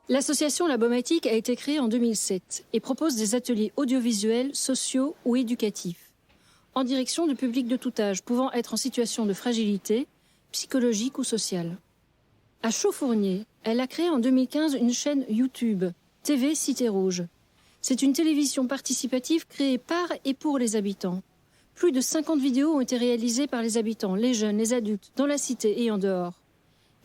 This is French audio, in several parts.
L'association La Baumatique a été créée en 2007 et propose des ateliers audiovisuels, sociaux ou éducatifs, en direction de publics de tout âge pouvant être en situation de fragilité, psychologique ou sociale. À Chauffournier, elle a créé en 2015 une chaîne YouTube, TV Cité Rouge. C'est une télévision participative créée par et pour les habitants. Plus de 50 vidéos ont été réalisées par les habitants, les jeunes, les adultes, dans la cité et en dehors.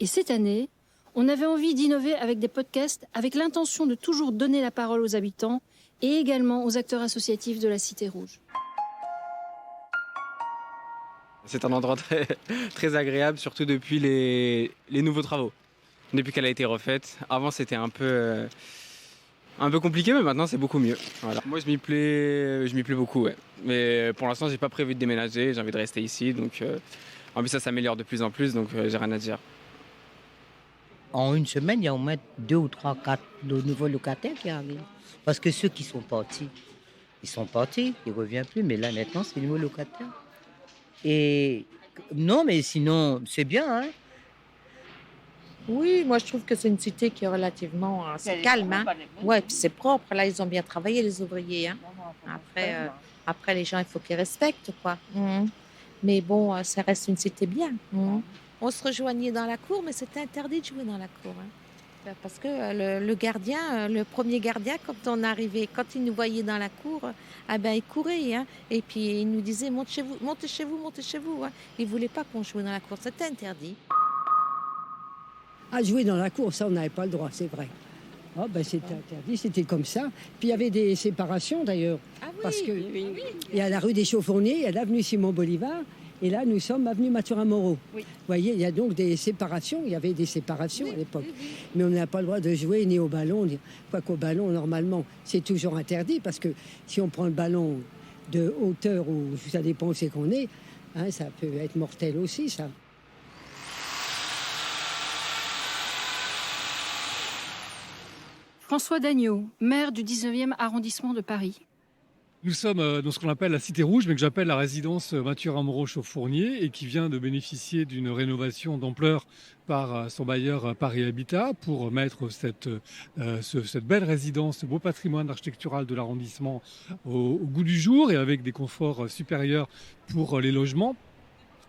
Et cette année, on avait envie d'innover avec des podcasts avec l'intention de toujours donner la parole aux habitants et également aux acteurs associatifs de la Cité Rouge. C'est un endroit très agréable, surtout depuis les nouveaux travaux. Depuis qu'elle a été refaite. Avant, c'était un peu compliqué, mais maintenant, c'est beaucoup mieux. Voilà. Moi, je m'y plais beaucoup, ouais. Mais pour l'instant, j'ai pas prévu de déménager. J'ai envie de rester ici. Donc, en plus, ça s'améliore de plus en plus, donc j'ai rien à dire. En une semaine, il y a au moins 2 ou 3, 4 de nouveaux locataires qui arrivent. Parce que ceux qui sont partis, ils ne reviennent plus. Mais là, maintenant, c'est les nouveaux locataires. Et non, mais sinon, c'est bien, hein. Oui, moi je trouve que c'est une cité qui est relativement c'est calme. Hein. Ouais, puis c'est propre. Là, ils ont bien travaillé, les ouvriers. Hein. Après, les gens, il faut qu'ils respectent, quoi. Mais bon, ça reste une cité bien. On se rejoignait dans la cour, mais c'était interdit de jouer dans la cour. Hein. Parce que le gardien, le premier gardien, quand on arrivait, quand il nous voyait dans la cour, il courait. Hein. Et puis il nous disait, montez chez vous. Hein. Il ne voulait pas qu'on joue dans la cour, c'était interdit. À jouer dans la cour, ça, on n'avait pas le droit, c'est vrai. C'était interdit, c'était comme ça. Puis il y avait des séparations d'ailleurs. Ah oui, parce que oui. il y a la rue des Chauffourniers, il y a l'avenue Simon-Bolivar, et là, nous sommes avenue Mathurin-Moreau. Oui. Vous voyez, il y a donc des séparations, il y avait des séparations à l'époque. Oui. Mais on n'a pas le droit de jouer ni au ballon, quoiqu'au ballon, normalement, c'est toujours interdit, parce que si on prend le ballon de hauteur, ou ça dépend où c'est qu'on est, hein, ça peut être mortel aussi, ça. François Dagneau, maire du 19e arrondissement de Paris. Nous sommes dans ce qu'on appelle la Cité Rouge, mais que j'appelle la résidence Mathurin-Moreau-Chauffournier et qui vient de bénéficier d'une rénovation d'ampleur par son bailleur Paris Habitat pour mettre cette belle résidence, ce beau patrimoine architectural de l'arrondissement au goût du jour et avec des conforts supérieurs pour les logements.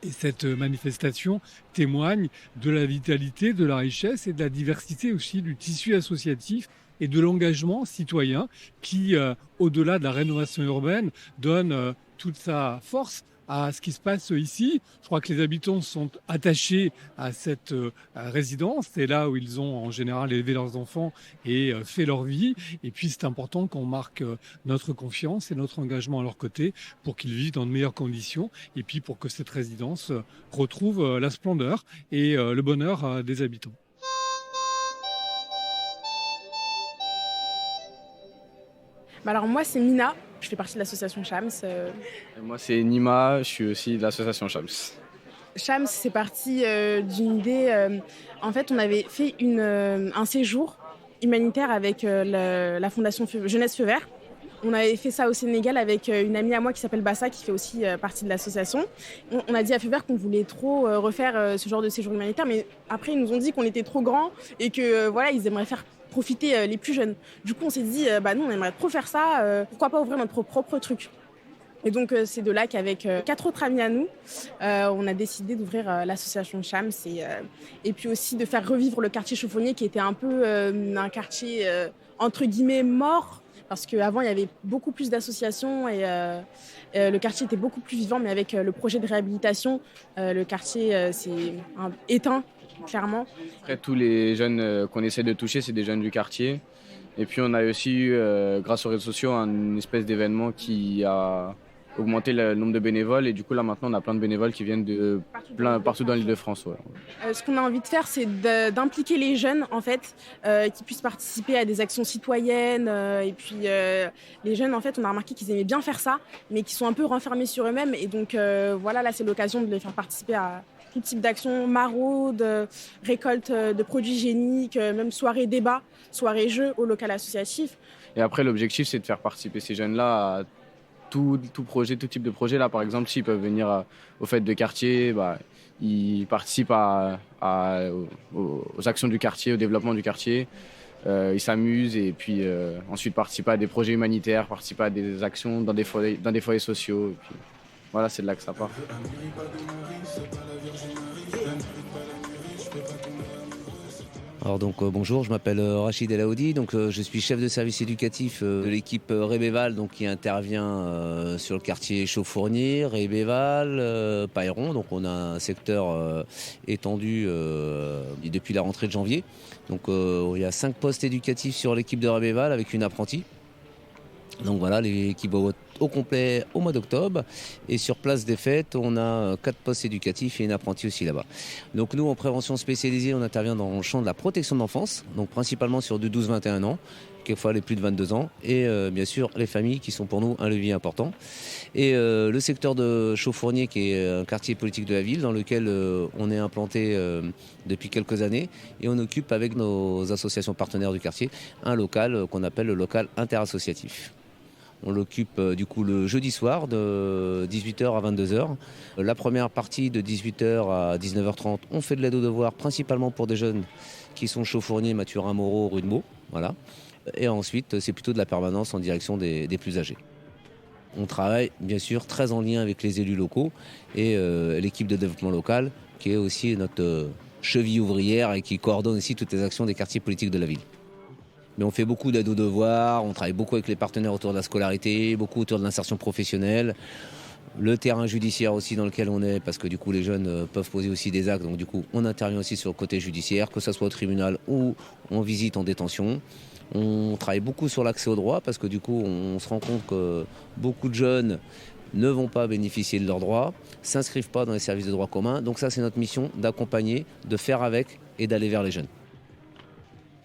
Et cette manifestation témoigne de la vitalité, de la richesse et de la diversité aussi du tissu associatif et de l'engagement citoyen qui, au-delà de la rénovation urbaine, donne toute sa force à ce qui se passe ici. Je crois que les habitants sont attachés à cette résidence. C'est là où ils ont en général élevé leurs enfants et fait leur vie. Et puis c'est important qu'on marque notre confiance et notre engagement à leur côté pour qu'ils vivent dans de meilleures conditions et puis pour que cette résidence retrouve la splendeur et le bonheur des habitants. Alors moi c'est Mina, je fais partie de l'association Chams. Moi c'est Nima, je suis aussi de l'association Chams. Chams c'est parti d'une idée, en fait on avait fait un séjour humanitaire avec la fondation Jeunesse Feu Vert. On avait fait ça au Sénégal avec une amie à moi qui s'appelle Bassa qui fait aussi partie de l'association. On a dit à Feu Vert qu'on voulait trop refaire ce genre de séjour humanitaire, mais après ils nous ont dit qu'on était trop grands et que voilà ils aimeraient faire profiter les plus jeunes. Du coup, on s'est dit, nous, on aimerait trop faire ça, pourquoi pas ouvrir notre propre truc. Et donc, c'est de là qu'avec 4 autres amis à nous, on a décidé d'ouvrir l'association Chams et puis aussi de faire revivre le quartier Chauffournier qui était un peu un quartier, entre guillemets, mort, parce qu'avant, il y avait beaucoup plus d'associations et le quartier était beaucoup plus vivant, mais avec le projet de réhabilitation, le quartier s'est éteint. Clairement. Après, tous les jeunes qu'on essaie de toucher, c'est des jeunes du quartier. Et puis, on a aussi eu, grâce aux réseaux sociaux, une espèce d'événement qui a augmenté le nombre de bénévoles. Et du coup, là, maintenant, on a plein de bénévoles qui viennent partout dans l'Île-de-France. Ouais. Ce qu'on a envie de faire, c'est d'impliquer les jeunes, en fait, qui puissent participer à des actions citoyennes. Et puis, les jeunes, en fait, on a remarqué qu'ils aimaient bien faire ça, mais qu'ils sont un peu renfermés sur eux-mêmes. Et donc, voilà, là, c'est l'occasion de les faire participer à tout type d'actions, maraude, récolte de produits hygiéniques, même soirée débat, soirée jeux au local associatif. Et après, l'objectif, c'est de faire participer ces jeunes-là à tout projet, tout type de projet. Là, par exemple, s'ils peuvent venir aux fêtes de quartier, ils participent aux actions du quartier, au développement du quartier. ils s'amusent et puis ensuite participer à des projets humanitaires, participer à des actions dans des foyers sociaux. Et puis, voilà, c'est de là que ça part. Alors donc bonjour, je m'appelle Rachid El Aoudi, donc je suis chef de service éducatif de l'équipe Rébéval, donc qui intervient sur le quartier Chauffournier, Rébéval, Pailleron. Donc on a un secteur étendu depuis la rentrée de janvier. Donc il y a 5 postes éducatifs sur l'équipe de Rébéval avec une apprentie. Donc voilà, l'équipe au complet au mois d'octobre. Et sur place des fêtes, on a 4 postes éducatifs et une apprentie aussi là-bas. Donc nous, en prévention spécialisée, on intervient dans le champ de la protection de l'enfance, donc principalement sur du 12-21 ans, quelquefois les plus de 22 ans, et bien sûr les familles qui sont pour nous un levier important. Et le secteur de Chauffournier, qui est un quartier politique de la ville, dans lequel on est implanté depuis quelques années, et on occupe avec nos associations partenaires du quartier un local qu'on appelle le local interassociatif. On l'occupe du coup le jeudi soir de 18h à 22h. La première partie de 18h à 19h30, on fait de l'aide aux devoirs principalement pour des jeunes qui sont Chauffournier, Mathurin Moreau, rue de Meaux. Voilà. Et ensuite, c'est plutôt de la permanence en direction des plus âgés. On travaille bien sûr très en lien avec les élus locaux et l'équipe de développement local qui est aussi notre cheville ouvrière et qui coordonne aussi toutes les actions des quartiers politiques de la ville. Mais on fait beaucoup d'aide aux devoirs, on travaille beaucoup avec les partenaires autour de la scolarité, beaucoup autour de l'insertion professionnelle. Le terrain judiciaire aussi dans lequel on est, parce que du coup les jeunes peuvent poser aussi des actes, donc du coup on intervient aussi sur le côté judiciaire, que ce soit au tribunal ou en visite en détention. On travaille beaucoup sur l'accès aux droits, parce que du coup on se rend compte que beaucoup de jeunes ne vont pas bénéficier de leurs droits, s'inscrivent pas dans les services de droit commun. Donc ça c'est notre mission, d'accompagner, de faire avec et d'aller vers les jeunes.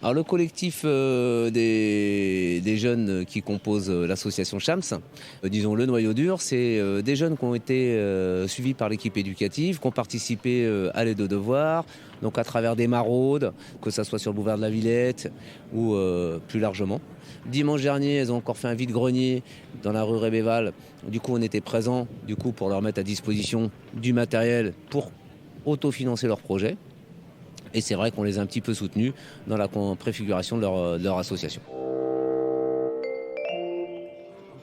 Alors le collectif des jeunes qui composent l'association Chams, disons le noyau dur, c'est des jeunes qui ont été suivis par l'équipe éducative, qui ont participé à l'aide aux devoirs, donc à travers des maraudes, que ce soit sur le boulevard de la Villette ou plus largement. Dimanche dernier, elles ont encore fait un vide-grenier dans la rue Rébéval. Du coup, on était présents pour leur mettre à disposition du matériel pour autofinancer leur projet. Et c'est vrai qu'on les a un petit peu soutenus dans la préfiguration de leur association.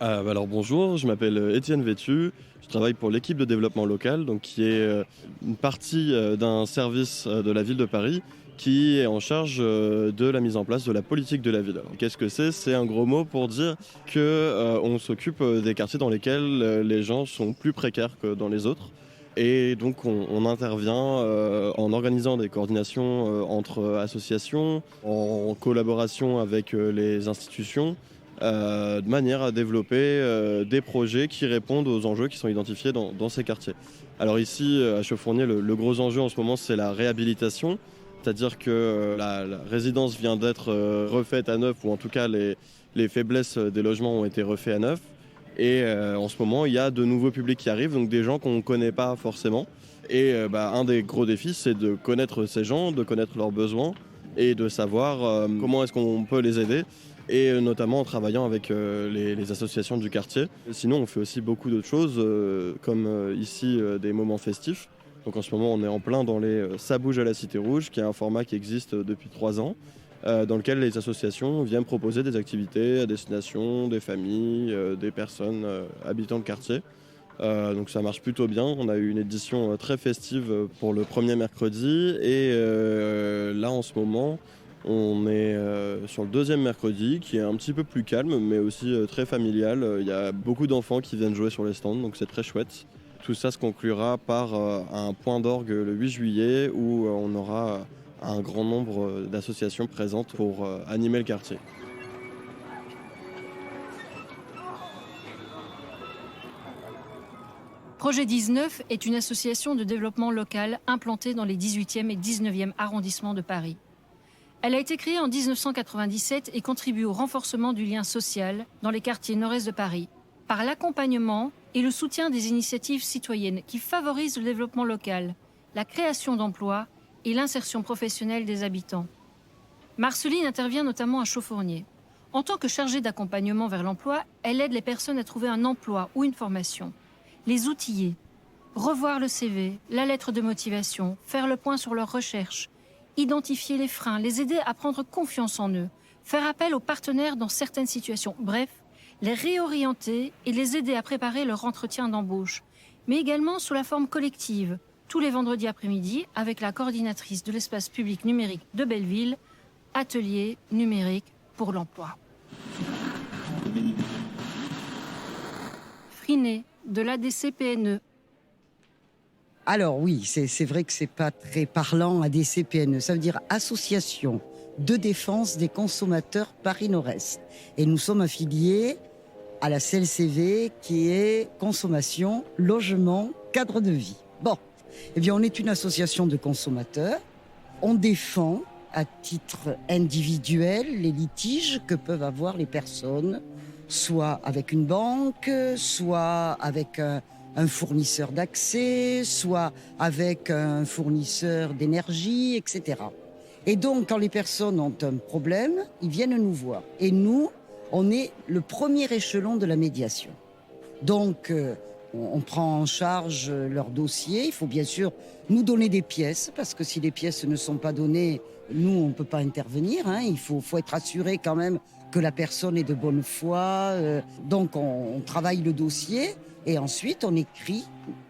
Alors bonjour, je m'appelle Étienne Vétu, je travaille pour l'équipe de développement local, donc qui est une partie d'un service de la ville de Paris qui est en charge de la mise en place de la politique de la ville. Alors, qu'est-ce que c'est ? C'est un gros mot pour dire qu'on s'occupe des quartiers dans lesquels les gens sont plus précaires que dans les autres. Et donc on intervient en organisant des coordinations entre associations, en collaboration avec les institutions, de manière à développer des projets qui répondent aux enjeux qui sont identifiés dans ces quartiers. Alors ici, à Chauffournier, le gros enjeu en ce moment, c'est la réhabilitation, c'est-à-dire que la résidence vient d'être refaite à neuf, ou en tout cas les faiblesses des logements ont été refaits à neuf. Et en ce moment, il y a de nouveaux publics qui arrivent, donc des gens qu'on ne connaît pas forcément. Et un des gros défis, c'est de connaître ces gens, de connaître leurs besoins et de savoir comment est-ce qu'on peut les aider. Et notamment en travaillant avec les associations du quartier. Sinon, on fait aussi beaucoup d'autres choses, comme ici des moments festifs. Donc en ce moment, on est en plein dans les Ça bouge à la Cité Rouge, qui est un format qui existe depuis 3 ans. Dans lequel les associations viennent proposer des activités à destination des familles, des personnes habitant le quartier. Donc ça marche plutôt bien. On a eu une édition très festive pour le premier mercredi et là en ce moment on est sur le deuxième mercredi qui est un petit peu plus calme mais aussi très familial. Il y a beaucoup d'enfants qui viennent jouer sur les stands donc c'est très chouette. Tout ça se conclura par un point d'orgue le 8 juillet où on aura un grand nombre d'associations présentes pour animer le quartier. Projet 19 est une association de développement local implantée dans les 18e et 19e arrondissements de Paris. Elle a été créée en 1997 et contribue au renforcement du lien social dans les quartiers nord-est de Paris, par l'accompagnement et le soutien des initiatives citoyennes qui favorisent le développement local, la création d'emplois et l'insertion professionnelle des habitants. Marceline intervient notamment à Chauffournier. En tant que chargée d'accompagnement vers l'emploi, elle aide les personnes à trouver un emploi ou une formation, les outiller, revoir le CV, la lettre de motivation, faire le point sur leurs recherches, identifier les freins, les aider à prendre confiance en eux, faire appel aux partenaires dans certaines situations. Bref, les réorienter et les aider à préparer leur entretien d'embauche, mais également sous la forme collective, tous les vendredis après-midi, avec la coordinatrice de l'espace public numérique de Belleville, Atelier numérique pour l'emploi. Friné, de l'ADC-PNE. Alors oui, c'est vrai que c'est pas très parlant, ADC-PNE. Ça veut dire Association de défense des consommateurs Paris Nord-Est. Et nous sommes affiliés à la CLCV qui est consommation, logement, cadre de vie. Bon, eh bien on est une association de consommateurs. On défend à titre individuel les litiges que peuvent avoir les personnes, soit avec une banque, soit avec un fournisseur d'accès, soit avec un fournisseur d'énergie, etc. Et donc, quand les personnes ont un problème, ils viennent nous voir. Et nous, on est le premier échelon de la médiation. Donc, on prend en charge leur dossier. Il faut bien sûr nous donner des pièces, parce que si les pièces ne sont pas données, nous, on ne peut pas intervenir. Il faut être assuré quand même que la personne est de bonne foi. Donc, on travaille le dossier et ensuite, on écrit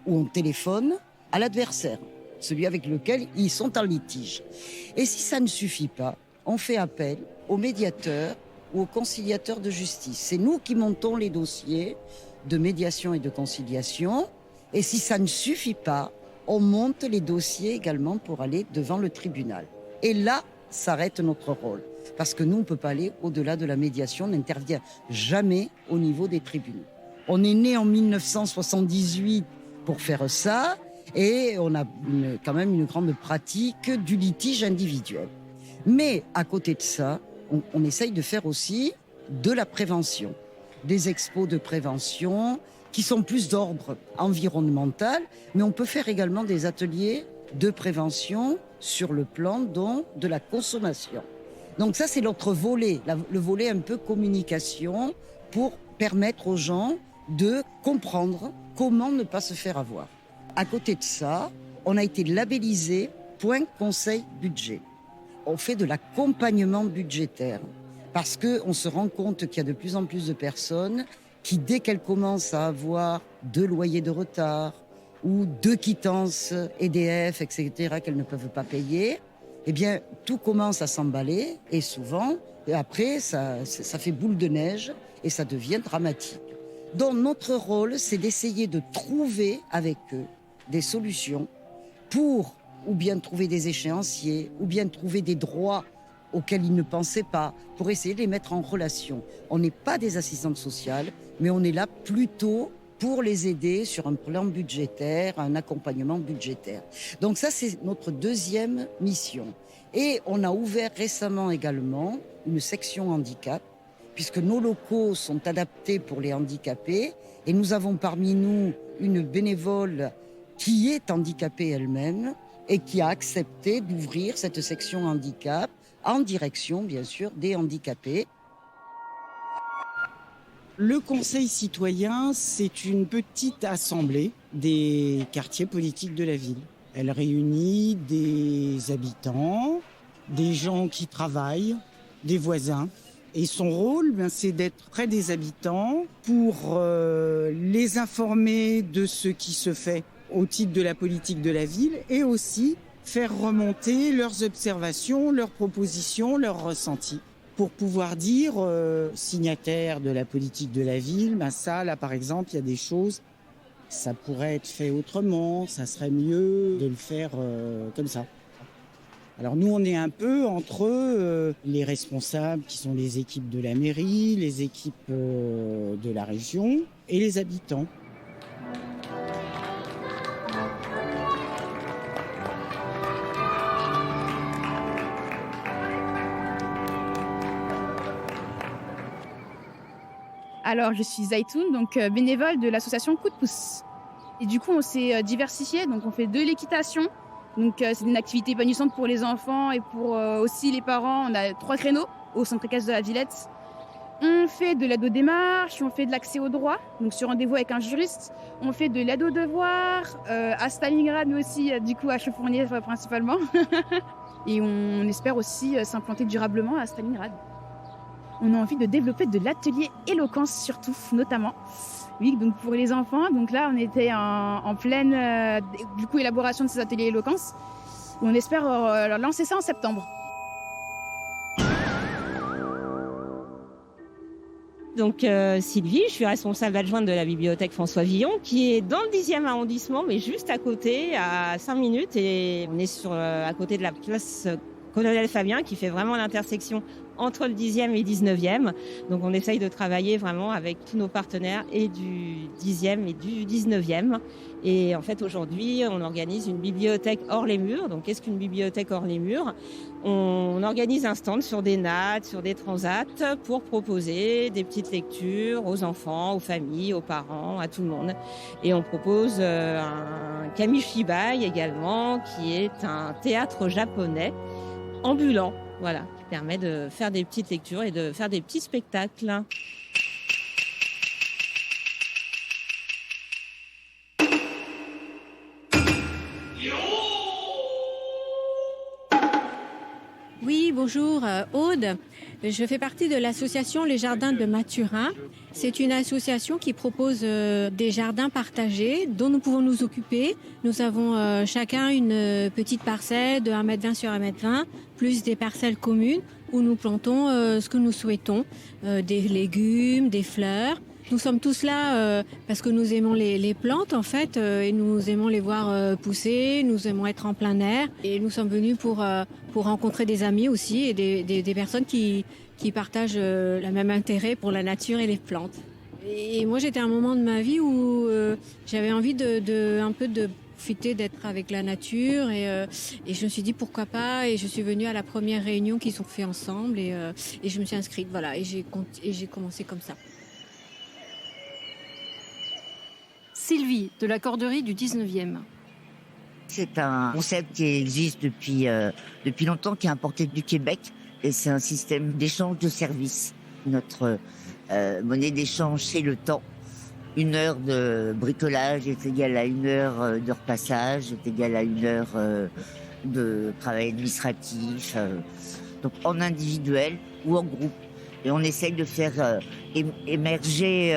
ou on téléphone à l'adversaire, celui avec lequel ils sont en litige. Et si ça ne suffit pas, on fait appel au médiateur ou au conciliateur de justice. C'est nous qui montons les dossiers de médiation et de conciliation. Et si ça ne suffit pas, on monte les dossiers également pour aller devant le tribunal. Et là, s'arrête notre rôle. Parce que nous, on ne peut pas aller au-delà de la médiation, on n'intervient jamais au niveau des tribunaux. On est né en 1978 pour faire ça, et on a quand même une grande pratique du litige individuel. Mais à côté de ça, on essaye de faire aussi de la prévention, des expos de prévention qui sont plus d'ordre environnemental, mais on peut faire également des ateliers de prévention sur le plan de la consommation. Donc ça, c'est l'autre volet, le volet un peu communication pour permettre aux gens de comprendre comment ne pas se faire avoir. À côté de ça, on a été labellisé Point Conseil Budget. On fait de l'accompagnement budgétaire parce qu'on se rend compte qu'il y a de plus en plus de personnes qui, dès qu'elles commencent à avoir 2 loyers de retard ou 2 quittances EDF, etc., qu'elles ne peuvent pas payer, eh bien, tout commence à s'emballer et souvent, après, ça fait boule de neige et ça devient dramatique. Donc, notre rôle, c'est d'essayer de trouver avec eux des solutions pour ou bien trouver des échéanciers, ou bien trouver des droits auxquels ils ne pensaient pas, pour essayer de les mettre en relation. On n'est pas des assistantes sociales, mais on est là plutôt pour les aider sur un plan budgétaire, un accompagnement budgétaire. Donc ça, c'est notre deuxième mission. Et on a ouvert récemment également une section handicap, puisque nos locaux sont adaptés pour les handicapés, et nous avons parmi nous une bénévole qui est handicapée elle-même, et qui a accepté d'ouvrir cette section handicap en direction, bien sûr, des handicapés. Le Conseil citoyen, c'est une petite assemblée des quartiers politiques de la ville. Elle réunit des habitants, des gens qui travaillent, des voisins. Et son rôle, c'est d'être près des habitants pour les informer de ce qui se fait au titre de la politique de la ville et aussi faire remonter leurs observations, leurs propositions, leurs ressentis pour pouvoir dire, signataires de la politique de la ville, ça, là, par exemple, il y a des choses, ça pourrait être fait autrement, ça serait mieux de le faire comme ça. Alors nous, on est un peu entre les responsables qui sont les équipes de la mairie, les équipes de la région et les habitants. Alors, je suis Zaitoun, donc bénévole de l'association Coup de pouce. Et du coup, on s'est diversifié, donc on fait de l'équitation. Donc, c'est une activité épanouissante pour les enfants et pour aussi les parents. On a 3 créneaux au centre équestre de la Villette. On fait de l'aide aux démarches, on fait de l'accès au droit, donc sur rendez-vous avec un juriste. On fait de l'aide aux devoirs, à Stalingrad, mais aussi du coup à Chauffournier principalement. Et on espère aussi s'implanter durablement à Stalingrad. on a envie de développer de l'atelier éloquence surtout, notamment. Oui, donc pour les enfants. Donc là, on était en pleine du coup, élaboration de ces ateliers éloquence. On espère lancer ça en septembre. Donc Sylvie, je suis responsable adjointe de la bibliothèque François Villon, qui est dans le 10e arrondissement, mais juste à côté, à 5 minutes. Et on est à côté de la place Colonel Fabien, qui fait vraiment l'intersection entre le 10e et 19e. Donc on essaye de travailler vraiment avec tous nos partenaires et du 10e et du 19e. Et en fait aujourd'hui, on organise une bibliothèque hors les murs. Donc qu'est-ce qu'une bibliothèque hors les murs ? On organise un stand sur des nattes, sur des transats pour proposer des petites lectures aux enfants, aux familles, aux parents, à tout le monde. Et on propose un kamishibai également, qui est un théâtre japonais ambulant, voilà, qui permet de faire des petites lectures et de faire des petits spectacles. Oui, bonjour, Aude. Je fais partie de l'association Les Jardins de Mathurin. C'est une association qui propose des jardins partagés dont nous pouvons nous occuper. Nous avons chacun une petite parcelle de 1,20 m sur 1,20 m, plus des parcelles communes où nous plantons ce que nous souhaitons, des légumes, des fleurs. Nous sommes tous là parce que nous aimons les plantes en fait et nous aimons les voir pousser, nous aimons être en plein air et nous sommes venus pour rencontrer des amis aussi et des personnes qui partagent le même intérêt pour la nature et les plantes. Et moi j'étais à un moment de ma vie où j'avais envie un peu de profiter d'être avec la nature et je me suis dit pourquoi pas et je suis venue à la première réunion qu'ils ont fait ensemble et je me suis inscrite voilà et j'ai commencé comme ça. Sylvie, de la corderie du 19e. C'est un concept qui existe depuis longtemps, qui est importé du Québec, et c'est un système d'échange de services. Notre monnaie d'échange, c'est le temps. 1 heure de bricolage est égale à 1 heure de repassage, est égale à 1 heure de travail administratif, donc en individuel ou en groupe. Et on essaye de faire émerger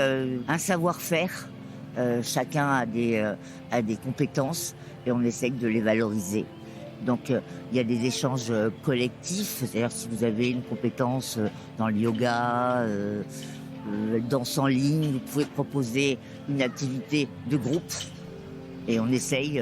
un savoir-faire. Chacun a des compétences et on essaye de les valoriser. Donc il y a des échanges collectifs, c'est-à-dire si vous avez une compétence dans le yoga, danse en ligne, vous pouvez proposer une activité de groupe. Et on essaye,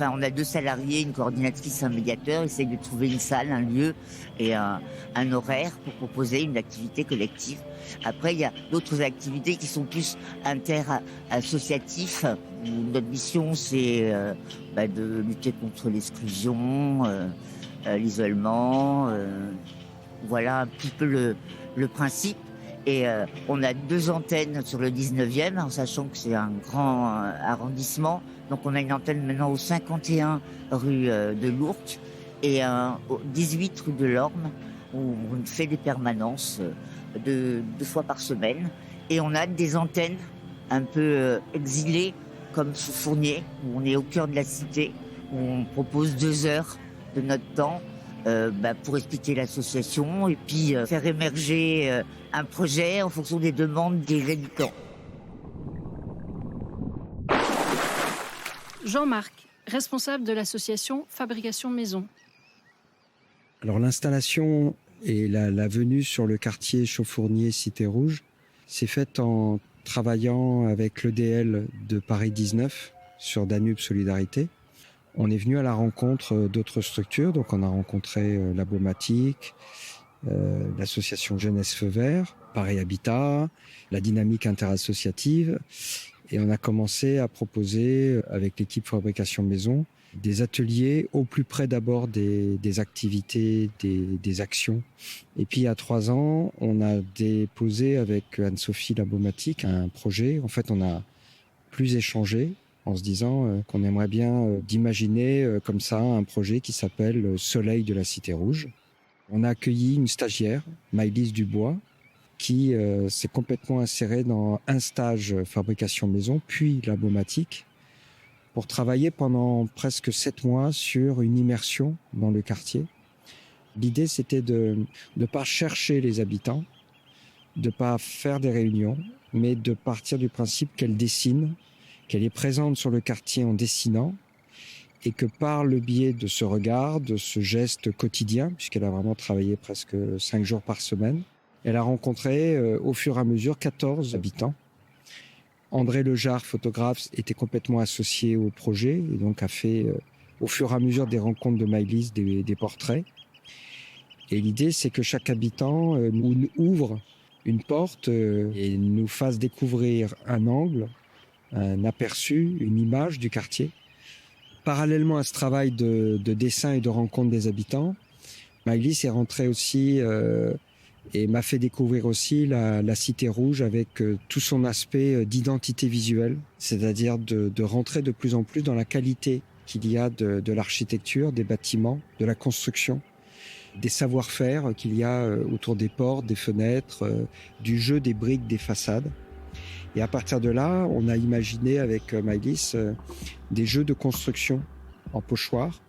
on a 2 salariés, une coordinatrice, un médiateur, essaye de trouver une salle, un lieu et un horaire pour proposer une activité collective. Après, il y a d'autres activités qui sont plus inter-associatifs. Notre mission, c'est de lutter contre l'exclusion, l'isolement. Voilà un petit peu le principe. Et on a 2 antennes sur le 19e, en sachant que c'est un grand arrondissement. Donc on a une antenne maintenant au 51 rue de Lourdes et au 18 rue de l'Orme, où on fait des permanences 2 fois par semaine. Et on a des antennes un peu exilées, comme sous Fournier, où on est au cœur de la cité, où on propose 2 heures de notre temps pour expliquer l'association et puis faire émerger un projet en fonction des demandes des habitants. Jean-Marc, responsable de l'association Fabrication Maison. Alors l'installation et la venue sur le quartier Chauffournier Cité Rouge s'est faite en travaillant avec l'EDL de Paris 19 sur Danube Solidarité. On est venu à la rencontre d'autres structures, donc on a rencontré Labomatique, l'association Jeunesse Feu Vert, Paris Habitat, la dynamique interassociative, et on a commencé à proposer avec l'équipe Fabrication Maison des ateliers au plus près d'abord des activités, des actions. Et puis il y a 3 ans, on a déposé avec Anne-Sophie Labomatique un projet. En fait, on a plus échangé en se disant qu'on aimerait bien d'imaginer comme ça un projet qui s'appelle Soleil de la Cité Rouge. On a accueilli une stagiaire, Maëlys Dubois, qui s'est complètement insérée dans un stage fabrication maison, puis Labomatique, pour travailler pendant presque 7 mois sur une immersion dans le quartier. L'idée, c'était de ne pas chercher les habitants, de ne pas faire des réunions, mais de partir du principe qu'elle dessine, qu'elle est présente sur le quartier en dessinant, et que par le biais de ce regard, de ce geste quotidien, puisqu'elle a vraiment travaillé presque 5 jours par semaine, elle a rencontré au fur et à mesure 14 habitants. André Lejarre, photographe, était complètement associé au projet et donc a fait au fur et à mesure des rencontres de Maëlys des portraits. Et l'idée, c'est que chaque habitant nous ouvre une porte et nous fasse découvrir un angle, un aperçu, une image du quartier. Parallèlement à ce travail de dessin et de rencontre des habitants, Maëlys est rentrée aussi et m'a fait découvrir aussi la Cité Rouge avec tout son aspect d'identité visuelle, c'est-à-dire de rentrer de plus en plus dans la qualité qu'il y a de l'architecture, des bâtiments, de la construction, des savoir-faire qu'il y a autour des portes, des fenêtres, du jeu des briques, des façades. Et à partir de là, on a imaginé avec Maëlys des jeux de construction en pochoir.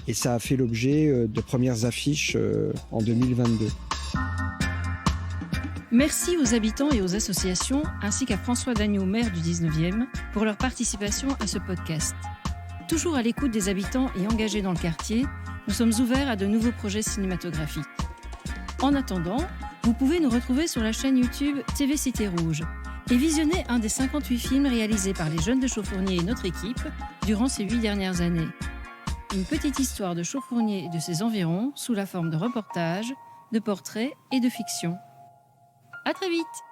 Et ça a fait l'objet de premières affiches en 2022. Merci aux habitants et aux associations, ainsi qu'à François Dagneau, maire du 19e, pour leur participation à ce podcast. Toujours à l'écoute des habitants et engagés dans le quartier, nous sommes ouverts à de nouveaux projets cinématographiques. En attendant, vous pouvez nous retrouver sur la chaîne YouTube TV Cité Rouge et visionner un des 58 films réalisés par les jeunes de Chauffournier et notre équipe durant ces 8 dernières années. Une petite histoire de Chauffournier et de ses environs sous la forme de reportages, de portraits et de fiction. À très vite!